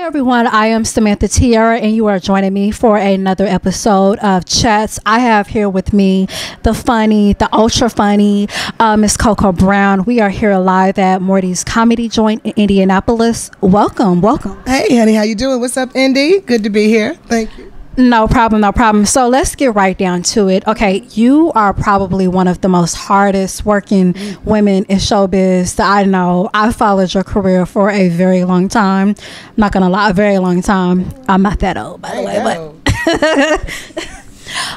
everyone, I am Samantha Tiara, and you are joining me for another episode of Chats. I have here with me the funny, the ultra funny, Miss Coco Brown. We are here live at Morty's Comedy Joint in Indianapolis. Welcome, welcome. Hey, honey, how you doing? What's up, Indy? Good to be here. Thank you. No problem, no problem. So let's get right down to it. Okay, you are probably one of the most hardest working women in showbiz that I know. I followed your career for a very long time. I'm not gonna lie, a very long time. I'm not that old, by the way, but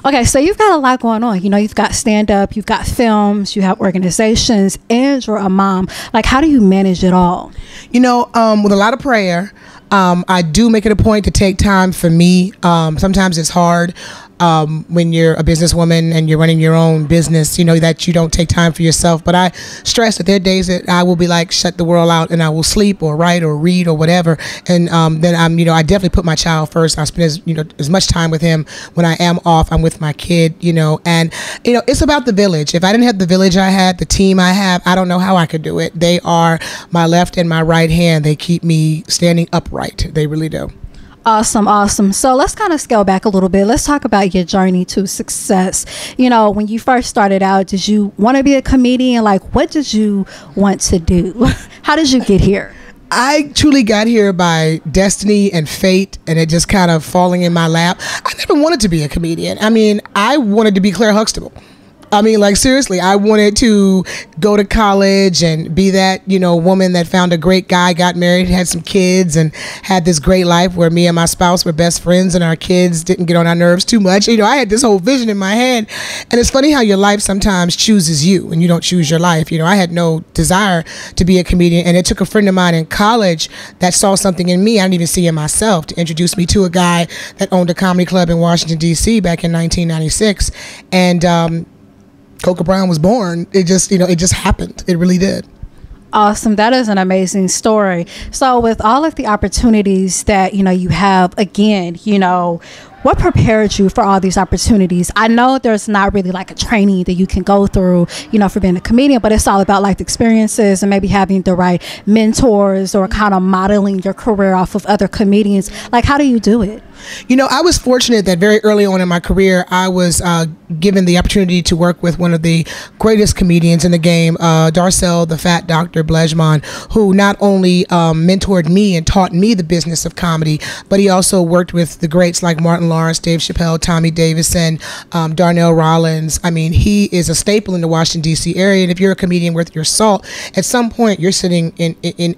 okay, so you've got a lot going on. You know, you've got stand-up, you've got films, you have organizations, and you're a mom. Like, how do you manage it all? You know, with a lot of prayer. I do make it a point to take time for me. Sometimes it's hard when you're a businesswoman and you're running your own business, you know, that you don't take time for yourself. But I stress that there are days that I will be like, shut the world out, and I will sleep or write or read or whatever. And then I definitely put my child first. I spend as much time with him. When I am off, I'm with my kid, and it's about the village. If I didn't have the village I had, the team I have, I don't know how I could do it. They are my left and my right hand. They keep me standing upright. They really do. Awesome, awesome. So let's kind of scale back a little bit. Let's talk about your journey to success. You know, when you first started out, did you want to be a comedian? Like, what did you want to do? How did you get here? I truly got here by destiny and fate, and it just kind of falling in my lap. I never wanted to be a comedian. I mean, I wanted to be Claire Huxtable. I mean, like, seriously, I wanted to go to college and be that, woman that found a great guy, got married, had some kids, and had this great life where me and my spouse were best friends and our kids didn't get on our nerves too much. I had this whole vision in my head. And it's funny how your life sometimes chooses you and you don't choose your life. I had no desire to be a comedian. And it took a friend of mine in college that saw something in me I didn't even see in myself to introduce me to a guy that owned a comedy club in Washington, D.C. back in 1996. And, Coco Brown was born. It just happened. It really did. Awesome. That is an amazing story. So with all of the opportunities that, you have, again, what prepared you for all these opportunities? I know there's not really like a training that you can go through, for being a comedian, but it's all about life experiences and maybe having the right mentors or kind of modeling your career off of other comedians. Like, how do you do it? I was fortunate that very early on in my career, I was given the opportunity to work with one of the greatest comedians in the game, Darcel, the Fat Dr. Blejman, who not only mentored me and taught me the business of comedy, but he also worked with the greats like Martin Lawrence, Dave Chappelle, Tommy Davidson, Darnell Rollins. I mean, he is a staple in the Washington, D.C. area. And if you're a comedian worth your salt, at some point you're sitting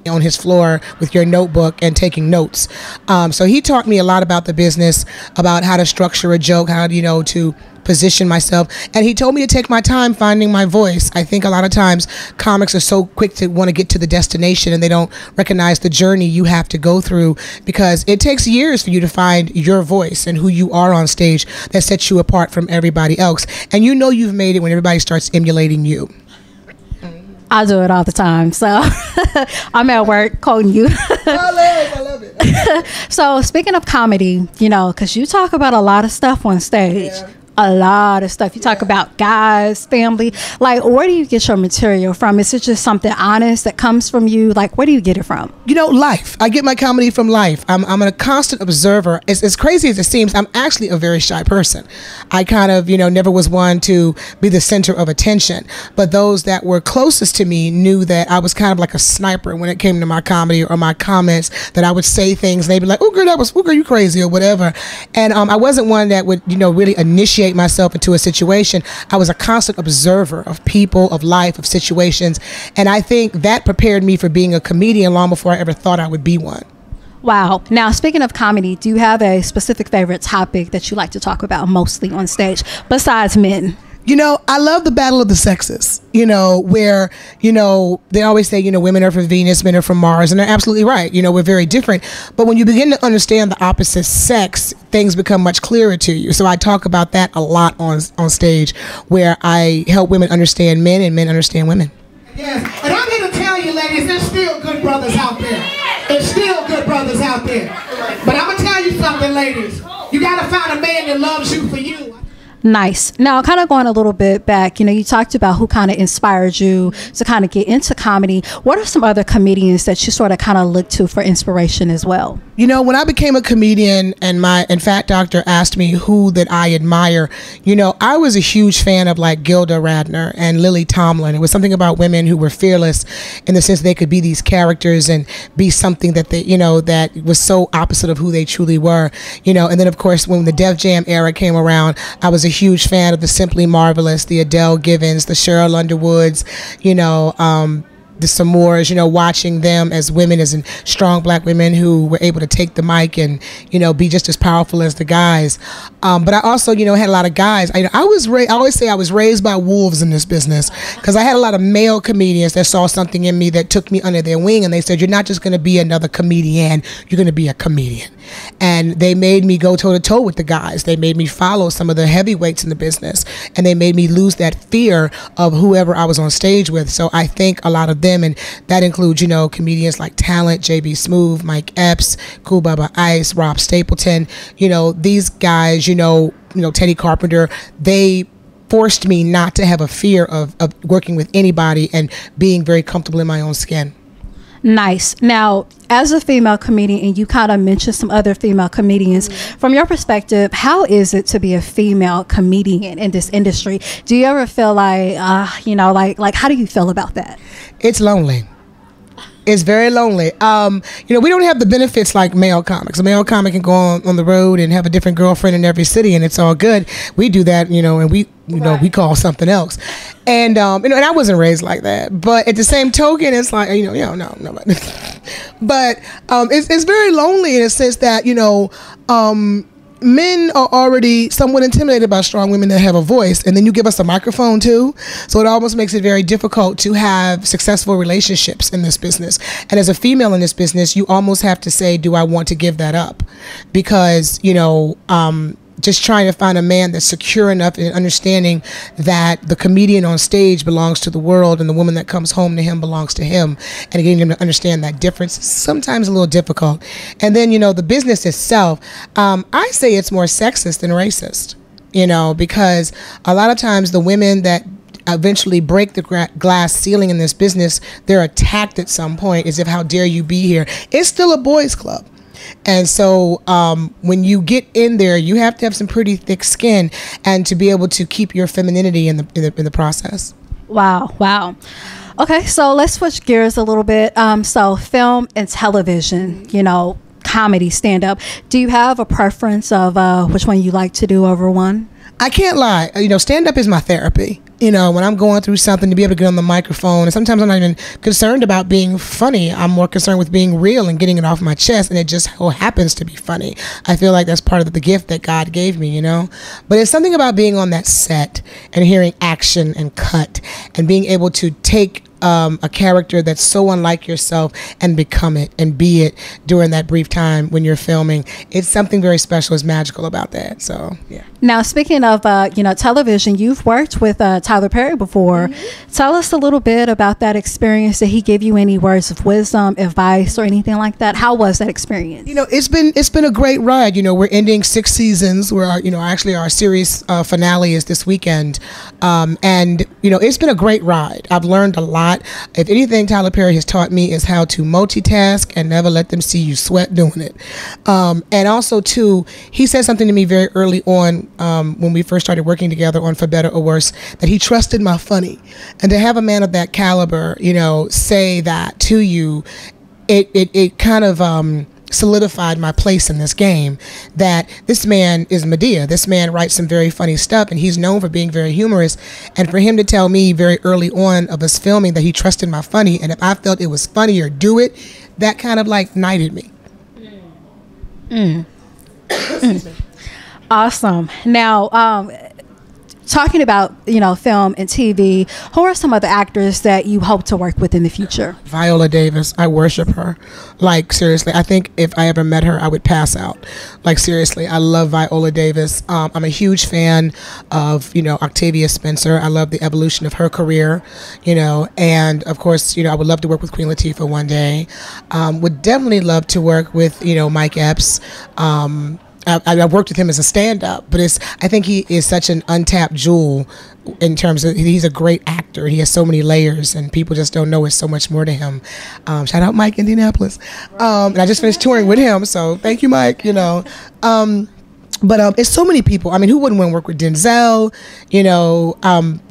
on his floor with your notebook and taking notes. So he taught me a lot about the business, about how to structure a joke, how to position myself, and he told me to take my time finding my voice. I think a lot of times comics are so quick to want to get to the destination and they don't recognize the journey you have to go through, because it takes years for you to find your voice and who you are on stage that sets you apart from everybody else. And you've made it when everybody starts emulating you. I do it all the time. So I'm at work quoting you. I love it. So speaking of comedy, because you talk about a lot of stuff on stage. Yeah. A lot of stuff. You talk about guys, family. Like, where do you get your material from? Is it just something honest that comes from you? Like, where do you get it from? Life. I get my comedy from life. I'm a constant observer. As crazy as it seems, I'm actually a very shy person. I kind of, never was one to be the center of attention. But those that were closest to me knew that I was kind of like a sniper when it came to my comedy or my comments, that I would say things and they'd be like, oh, girl, you crazy or whatever. And I wasn't one that would, really initiate myself into a situation. I was a constant observer of people, of life, of situations, and I think that prepared me for being a comedian long before I ever thought I would be one. Wow. Now, speaking of comedy, do you have a specific favorite topic that you like to talk about mostly on stage besides men? I love the battle of the sexes, where, they always say, women are from Venus, men are from Mars, and they're absolutely right. We're very different. But when you begin to understand the opposite sex, things become much clearer to you. So I talk about that a lot on stage, where I help women understand men and men understand women. Yes, and I'm here to tell you, ladies, there's still good brothers out there. There's still good brothers out there. But I'm going to tell you something, ladies. You got to find a man that loves you for you. Nice. Now, kind of going a little bit back, you talked about who kind of inspired you to kind of get into comedy. What are some other comedians that you sort of kind of look to for inspiration as well? When I became a comedian and Fat Doctor asked me who that I admire, I was a huge fan of like Gilda Radner and Lily Tomlin. It was something about women who were fearless in the sense they could be these characters and be something that they, that was so opposite of who they truly were, and then of course when the Def Jam era came around, I was a huge fan of the Simply Marvelous, the Adele Givens, the Cheryl Underwoods, the Samores, watching them as women, as in strong black women who were able to take the mic and, be just as powerful as the guys. But I also, had a lot of guys. I always say I was raised by wolves in this business, because I had a lot of male comedians that saw something in me that took me under their wing, and they said, you're not just going to be another comedian, you're going to be a comedian. And they made me go toe to toe with the guys. They made me follow some of the heavyweights in the business, and they made me lose that fear of whoever I was on stage with. So I think a lot of them, and that includes, comedians like Talent, JB Smoove, Mike Epps, Kool Bubba Ice, Rob Stapleton, these guys, Teddy Carpenter, they forced me not to have a fear of working with anybody and being very comfortable in my own skin. Nice. Now, as a female comedian, and you kind of mentioned some other female comedians, from your perspective, how is it to be a female comedian in this industry? Do you ever feel like, like how do you feel about that? It's lonely. It's very lonely. We don't have the benefits like male comics. A male comic can go on the road and have a different girlfriend in every city, and it's all good. We do that, and we call something else. And and I wasn't raised like that. But at the same token, it's like no. But it's very lonely in a sense that men are already somewhat intimidated by strong women that have a voice, and then you give us a microphone too, so it almost makes it very difficult to have successful relationships in this business. And as a female in this business, you almost have to say, do I want to give that up? Because just trying to find a man that's secure enough in understanding that the comedian on stage belongs to the world and the woman that comes home to him belongs to him, and getting him to understand that difference is sometimes a little difficult. And then, the business itself, I say it's more sexist than racist, because a lot of times the women that eventually break the glass ceiling in this business, they're attacked at some point as if, how dare you be here? It's still a boys' club. And so when you get in there, you have to have some pretty thick skin and to be able to keep your femininity in the process. Wow. Okay, so let's switch gears a little bit. So film and television, comedy, stand-up. Do you have a preference of which one you like to do over one? I can't lie. Stand-up is my therapy. When I'm going through something, to be able to get on the microphone, and sometimes I'm not even concerned about being funny. I'm more concerned with being real and getting it off my chest, and it just happens to be funny. I feel like that's part of the gift that God gave me, But it's something about being on that set and hearing action and cut and being able to take a character that's so unlike yourself and become it and be it during that brief time when you're filming. It's something very special. It's magical about that. So, yeah. Now, speaking of, television, you've worked with Tyler Perry before. Tell us a little bit about that experience. Did he give you any words of wisdom, advice, or anything like that? How was that experience? It's been a great ride. We're ending 6 seasons. Where actually our series finale is this weekend, and it's been a great ride. I've learned a lot. If anything, Tyler Perry has taught me is how to multitask and never let them see you sweat doing it. And also, too, he said something to me very early on when we first started working together on For Better or Worse, that he trusted my funny. And to have a man of that caliber, say that to you, it kind of solidified my place in this game, that this man is Medea. This man writes some very funny stuff, and he's known for being very humorous. And for him to tell me very early on of us filming that he trusted my funny, and if I felt it was funny or do it, that kind of like knighted me. Awesome. Now, talking about, film and TV, who are some other actors that you hope to work with in the future? Viola Davis. I worship her. Like, seriously, I think if I ever met her, I would pass out. Like, seriously, I love Viola Davis. I'm a huge fan of, Octavia Spencer. I love the evolution of her career, and of course, I would love to work with Queen Latifah one day. Would definitely love to work with, Mike Epps. I worked with him as a stand-up, but I think he is such an untapped jewel in terms of he's a great actor. He has so many layers, and people just don't know it's so much more to him. Shout out Mike Indianapolis. And I just finished touring with him, so thank you, Mike. But it's so many people. I mean, who wouldn't want to work with Denzel?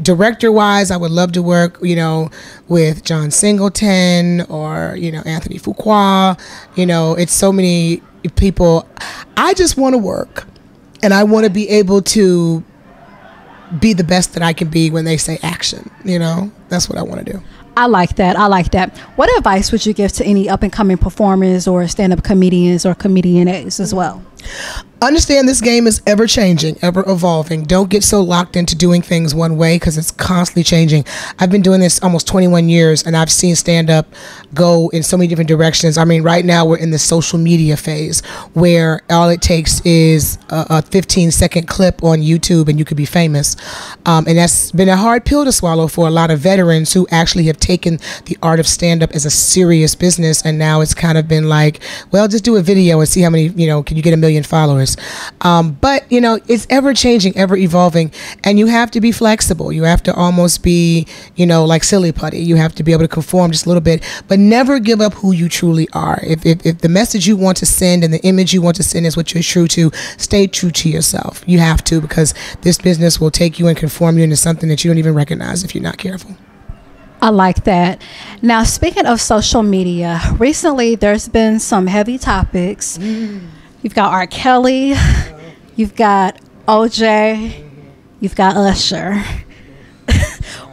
Director-wise, I would love to work, with John Singleton or, Anthony Fuqua. It's so many people. I just want to work, and I want to be able to be the best that I can be when they say action. That's what I want to do. I like that. What advice would you give to any up-and-coming performers or stand-up comedians or comedians as well? Understand this game is ever changing, ever evolving. Don't get so locked into doing things one way because it's constantly changing. I've been doing this almost 21 years and I've seen stand-up go in so many different directions. I mean, right now we're in the social media phase where all it takes is a 15-second clip on YouTube and you could be famous. And that's been a hard pill to swallow for a lot of veterans who actually have taken the art of stand-up as a serious business. And now it's kind of been like, well, just do a video and see how many, can you get 1 million followers? But it's ever changing, ever evolving, and you have to be flexible. You have to almost be, like silly putty. You have to be able to conform just a little bit, but never give up who you truly are. If the message you want to send and the image you want to send is what you're true to, stay true to yourself. You have to, because this business will take you and conform you into something that you don't even recognize if you're not careful. I like that. Now, speaking of social media, recently there's been some heavy topics. You've got R. Kelly, you've got OJ, you've got Usher.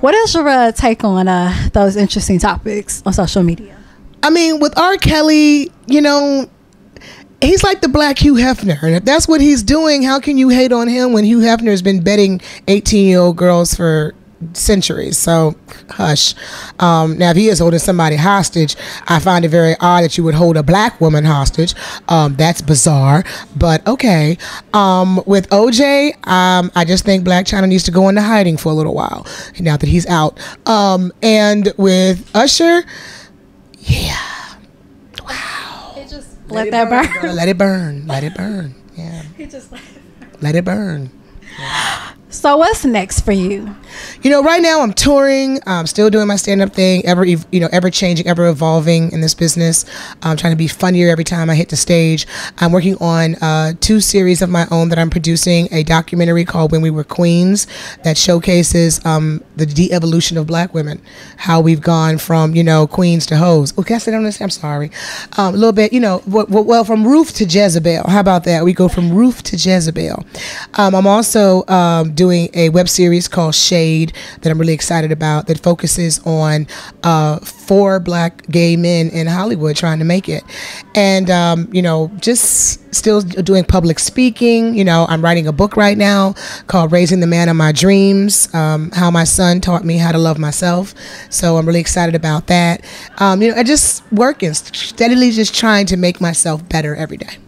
What is your take on those interesting topics on social media? I mean, with R. Kelly, he's like the black Hugh Hefner. And if that's what he's doing, how can you hate on him when Hugh Hefner has been betting 18-year-old girls for centuries? So hush. Now if he is holding somebody hostage, I find it very odd that you would hold a black woman hostage. That's bizarre, but okay. With OJ, I just think Black China needs to go into hiding for a little while now that he's out. And with Usher, yeah, wow, let that burn. Let it burn. Yeah, let it burn. Yeah. So what's next for you? Right now I'm touring. I'm still doing my stand-up thing, ever changing, ever evolving in this business. I'm trying to be funnier every time I hit the stage. I'm working on 2 series of my own that I'm producing, a documentary called When We Were Queens that showcases the de-evolution of black women, how we've gone from, queens to hoes. Oh, can I say that on this? I'm sorry. A little bit, well, from Ruth to Jezebel. How about that? We go from Ruth to Jezebel. I'm also doing a web series called Shade that I'm really excited about that focuses on 4 black gay men in Hollywood trying to make it. And, just still doing public speaking. I'm writing a book right now called Raising the Man of My Dreams, how my son taught me how to love myself. So I'm really excited about that. I just working, steadily just trying to make myself better every day.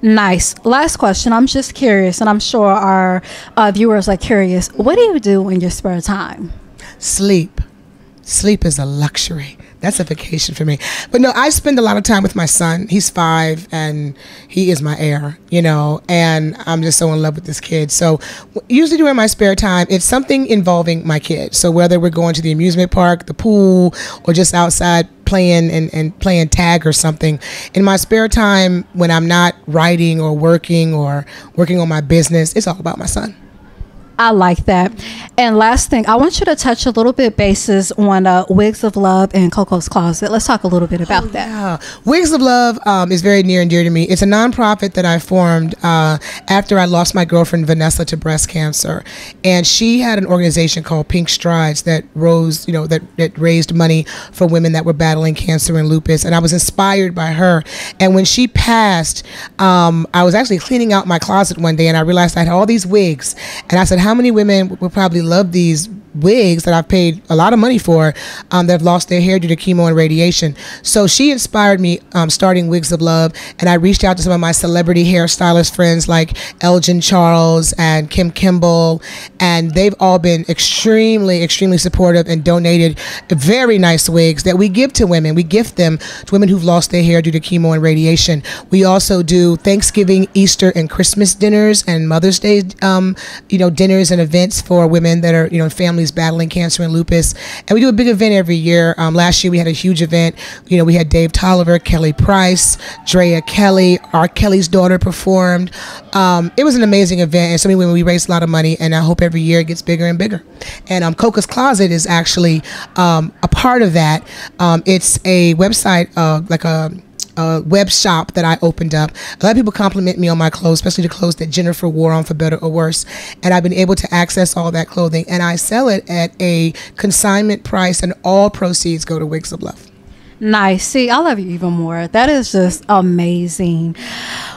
Nice. Last question. I'm just curious, and I'm sure our viewers are curious. What do you do in your spare time? Sleep. Sleep is a luxury. That's a vacation for me. But no, I spend a lot of time with my son. He's 5 and he is my heir, and I'm just so in love with this kid. So usually during my spare time, it's something involving my kid. So whether we're going to the amusement park, the pool, or just outside playing and playing tag or something. In my spare time, when I'm not writing or working on my business, it's all about my son. I like that. And last thing, I want you to touch a little bit bases on Wigs of Love and Coco's Closet. Let's talk a little bit about that. Yeah. Wigs of Love is very near and dear to me. It's a nonprofit that I formed after I lost my girlfriend Vanessa to breast cancer, and she had an organization called Pink Strides that that raised money for women that were battling cancer and lupus. And I was inspired by her. And when she passed, I was actually cleaning out my closet one day, and I realized I had all these wigs, and I said, how many women would probably love these wigs that I've paid a lot of money for that have lost their hair due to chemo and radiation. So she inspired me starting Wigs of Love, and I reached out to some of my celebrity hairstylist friends like Elgin Charles and Kim Kimball, and they've all been extremely supportive and donated very nice wigs that we give to women. We gift them to women who've lost their hair due to chemo and radiation. We also do Thanksgiving, Easter, and Christmas dinners and Mother's Day dinners and events for women that are families battling cancer and lupus. And we do a big event every year. Last year we had a huge event. We had Dave Tolliver, Kelly Price, Drea Kelly, R. Kelly's daughter performed. It was an amazing event, and so many women, we raised a lot of money, and I hope every year it gets bigger and bigger. And Coca's Closet is actually a part of that. It's a website, like a web shop that I opened up. A lot of people compliment me on my clothes, especially the clothes that Jennifer wore on For Better or Worse. And I've been able to access all that clothing, and I sell it at a consignment price, and all proceeds go to Wigs of Love. Nice. See, I love you even more. That is just amazing.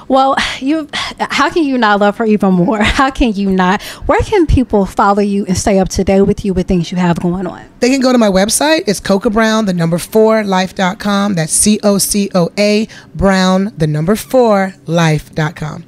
Well, how can you not love her even more? How can you not? Where can people follow you and stay up to date with you with things you have going on? They can go to my website. It's CocaBrown4life.com. That's COCOA Brown 4life.com.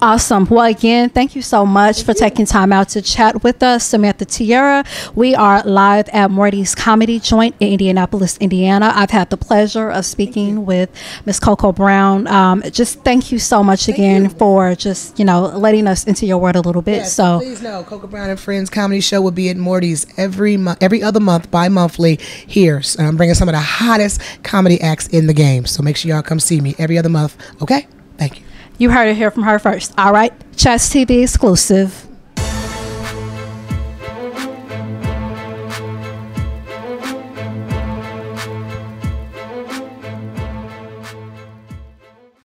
Awesome. Well, again, thank you so much for taking time out to chat with us, Samantha Tiara. We are live at Morty's Comedy Joint in Indianapolis, Indiana. I've had the pleasure of speaking with Miss Coco Brown. Just thank you so much again for just, letting us into your world a little bit. Yes, so please know, Coco Brown and Friends Comedy Show will be at Morty's every other month, bi-monthly here. So I'm bringing some of the hottest comedy acts in the game. So make sure y'all come see me every other month. Okay? Thank you. You heard it here from her first. All right. CHATS TV exclusive.